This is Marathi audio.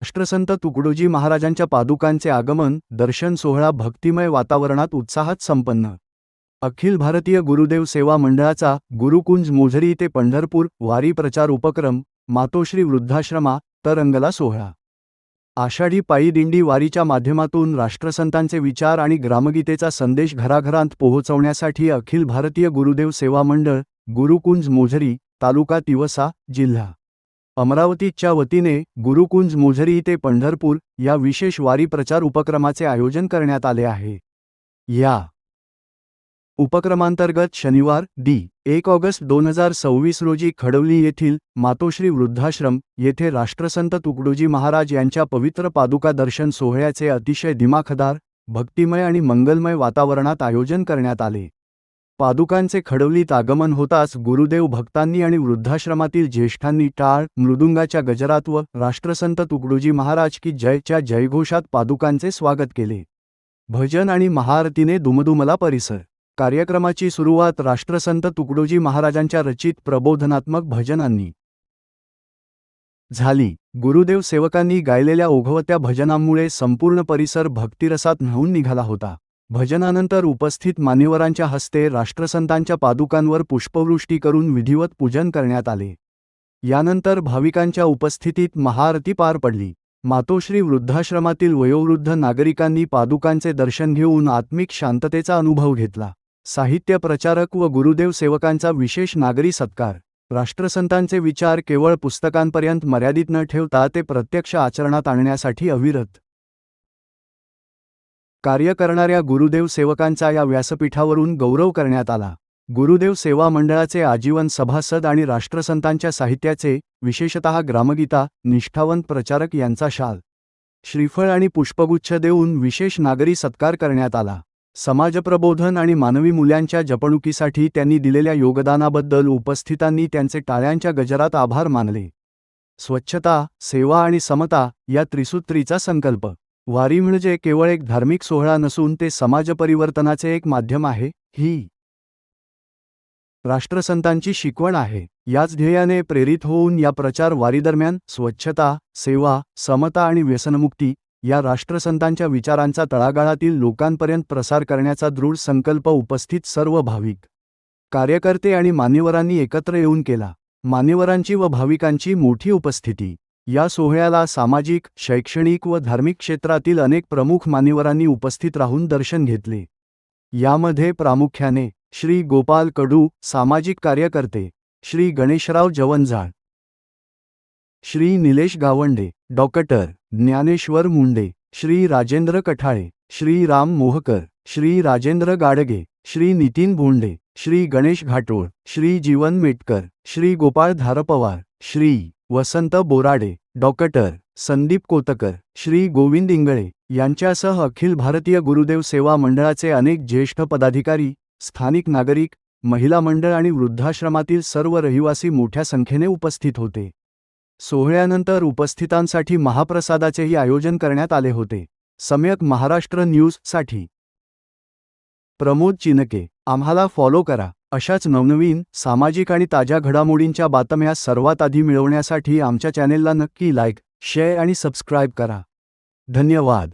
राष्ट्रसंत तुकडोजी महाराजांच्या पादुकांचे आगमन दर्शन सोहळा भक्तिमय वातावरणात उत्साहात संपन्न। अखिल भारतीय गुरुदेव सेवा मंडळाचा गुरुकुंज मोझरी ते पंढरपूर वारी प्रचार उपक्रम मातोश्री वृद्धाश्रमा रंगला सोहळा। आषाढी पायी दिंडी वारीच्या माध्यमातून राष्ट्रसंतांचे विचार आणि ग्रामगीतेचा संदेश घराघरांत पोहोचवण्यासाठी अखिल भारतीय गुरुदेव सेवा मंडळ गुरुकुंज मोझरी तालुका तिवसा जिल्हा अमरावतीच्या वतीने गुरुकुंज मोझरी ते पंढरपूर या विशेष वारी प्रचार उपक्रमाचे आयोजन करण्यात आले आहे। या उपक्रमांतर्गत शनिवार दि 1 ऑगस्ट 2026 रोजी खडवली येथील मातोश्री वृद्धाश्रम येथे राष्ट्रसंत तुकडोजी महाराज यांच्या पवित्र पादुका दर्शन सोहळ्याचे अतिशय दिमाखदार भक्तिमय आणि मंगलमय वातावरणात आयोजन करण्यात आले। पादुकांचे खडवलीत आगमन होताच गुरुदेव भक्तांनी आणि वृद्धाश्रमातील ज्येष्ठांनी टाळ मृदुंगाच्या गजरात व राष्ट्रसंत तुकडोजी महाराज की जयच्या जयघोषात पादुकांचे स्वागत केले। भजन आणि महाआरतीने दुमदुमला परिसर। कार्यक्रमाची सुरुवात राष्ट्रसंत तुकडोजी महाराजांच्या रचित प्रबोधनात्मक भजनांनी झाली। गुरुदेव सेवकांनी गायलेल्या ओघवत्या भजनांमुळे संपूर्ण परिसर भक्तिरसात न्हाऊन निघाला होता। भजनानंतर उपस्थित मान्यवरांच्या हस्ते राष्ट्रसंतांच्या पादुकांवर पुष्पवृष्टी करून विधिवत पूजन करण्यात आले। यानंतर भाविकांच्या उपस्थितीत महाआरती पार पडली। मातोश्री वृद्धाश्रमातील वयोवृद्ध नागरिकांनी पादुकांचे दर्शन घेऊन आत्मिक शांततेचा अनुभव घेतला। साहित्य प्रचारक व गुरुदेव सेवकांचा विशेष नागरी सत्कार। राष्ट्रसंतांचे विचार केवळ पुस्तकांपर्यंत मर्यादित न ठेवता ते प्रत्यक्ष आचरणात आणण्यासाठी अविरत कार्य करणाऱ्या गुरुदेव सेवकांचा या व्यासपीठावरून गौरव करण्यात आला। गुरुदेव सेवा मंडळाचे आजीवन सभासद आणि राष्ट्रसंतांच्या साहित्याचे विशेषतः ग्रामगीता निष्ठावंत प्रचारक यांचा शाल श्रीफळ आणि पुष्पगुच्छ देऊन विशेष नागरी सत्कार करण्यात आला। समाजप्रबोधन आणि मानवी मूल्यांच्या जपणुकीसाठी त्यांनी दिलेल्या योगदानाबद्दल उपस्थितांनी त्यांचे टाळ्यांच्या गजरात आभार मानले। स्वच्छता सेवा आणि समता या त्रिसूत्रीचा संकल्प। वारी म्हणजे केवळ एक धार्मिक सोहळा नसून ते समाजपरिवर्तनाचे एक माध्यम आहे ही राष्ट्रसंतांची शिकवण आहे। याच ध्येयाने प्रेरित होऊन या प्रचार वारीदरम्यान स्वच्छता सेवा समता आणि व्यसनमुक्ती या राष्ट्रसंतांच्या विचारांचा तळागाळातील लोकांपर्यंत प्रसार करण्याचा दृढ संकल्प उपस्थित सर्व भाविक कार्यकर्ते आणि मान्यवरांनी एकत्र येऊन केला। मान्यवरांची व भाविकांची मोठी उपस्थिती। या सोहळ्याला सामाजिक शैक्षणिक व धार्मिक क्षेत्रातील अनेक प्रमुख मान्यवरांनी उपस्थित राहून दर्शन घेतले। यामध्ये प्रामुख्याने श्री गोपाल कडू सामाजिक कार्यकर्ते, श्री गणेशराव जवंजाळ, श्री निलेश गावंडे, डॉक्टर ज्ञानेश्वर मुंडे, श्री राजेंद्र कठाळे, श्री राम मोहकर, श्री राजेंद्र गाडगे, श्री नितीन भोंडे, श्री गणेश घाटोळ, श्री जीवन मेटकर, श्री गोपाळ धारपवार, श्री वसंत बोराडे, डॉक्टर संदीप कोतकर, श्री गोविंद इंगळे यांच्यासह अखिल भारतीय गुरुदेव सेवा मंडळाचे अनेक ज्येष्ठ पदाधिकारी, स्थानिक नागरिक, महिला मंडळ आणि वृद्धाश्रमातील सर्व रहिवासी मोठ्या संख्येने उपस्थित होते। सोहळ्यानंतर उपस्थितांसाठी महाप्रसादाचेही आयोजन करण्यात आले होते। सम्यक महाराष्ट्र न्यूज साठी प्रमोद चिनके। आम्हाला फॉलो करा। अशाच नवनवीन सामाजिक आणि ताज्या घडामोडींच्या बातम्या सर्वात आधी मिळवण्यासाठी आमच्या चॅनेलला नक्की लाईक, शेअर आणि सबस्क्राईब करा। धन्यवाद।